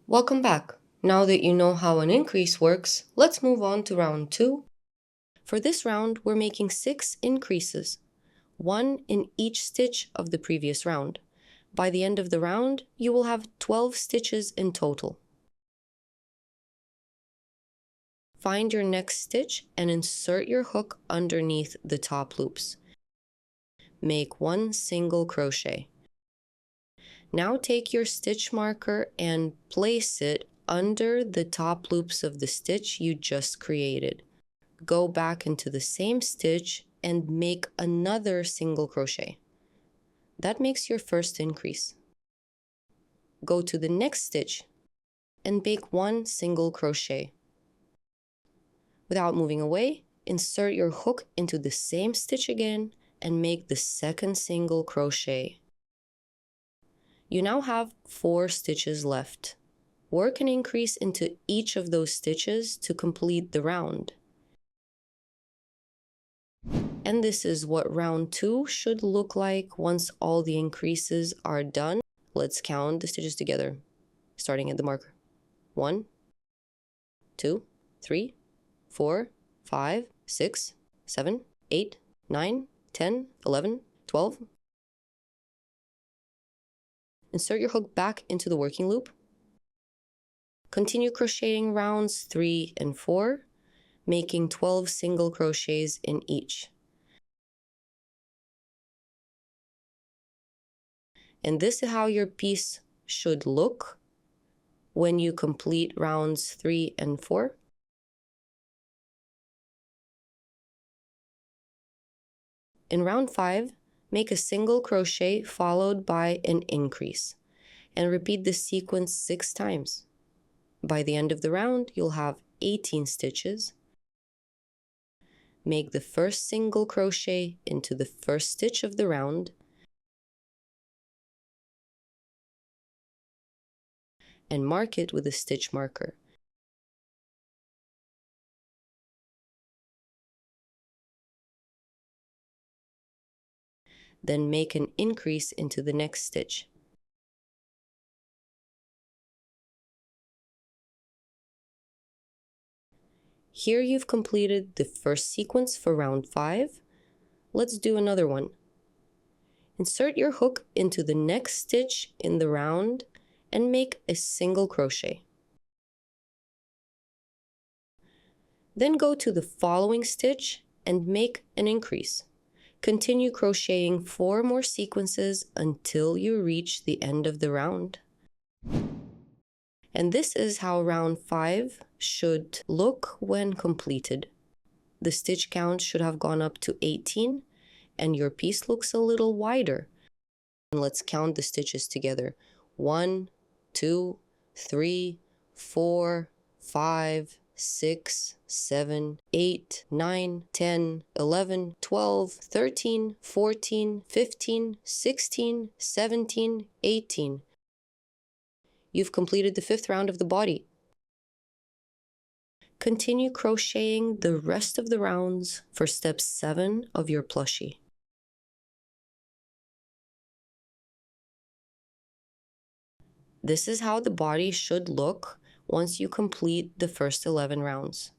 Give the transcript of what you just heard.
Welcome back. Now that you know how an increase works, let's move on to round 2. For this round, we're making 6 increases, 1 in each stitch of the previous round. By the end of the round, you will have 12 stitches in total. Find your next stitch and insert your hook underneath the top loops. Make 1 single crochet. Now take your stitch marker and place it under the top loops of the stitch you just created. Go back into the same stitch and make another single crochet. That makes your first increase. Go to the next stitch and make 1 single crochet. Without moving away, insert your hook into the same stitch again and make the second single crochet. You now have 4 stitches left. Work an increase into each of those stitches to complete the round. And this is what round 2 should look like once all the increases are done. Let's count the stitches together, starting at the marker. 1, 2, 3, 4, 5, 6, 7, 8, 9, 10, 11, 12. Insert your hook back into the working loop. Continue crocheting rounds 3 and 4, making 12 single crochets in each. And this is how your piece should look when you complete rounds 3 and 4. In round 5, make a single crochet followed by an increase, and repeat this sequence 6 times. By the end of the round, you'll have 18 stitches. Make the first single crochet into the first stitch of the round, and mark it with a stitch marker. Then make an increase into the next stitch. Here you've completed the first sequence for round 5. Let's do another one. Insert your hook into the next stitch in the round and make a single crochet. Then go to the following stitch and make an increase. Continue crocheting 4 more sequences until you reach the end of the round. And this is how round 5 should look when completed. The stitch count should have gone up to 18, and your piece looks a little wider. And let's count the stitches together. 1, 2, 3, 4, 5, 6, 7, 8, 9, 10, 11, 12, 13, 14, 15, 16, 17, 18. You've completed the 5th round of the body. Continue crocheting the rest of the rounds for step 7 of your plushie. This is how the body should look once you complete the first 11 rounds.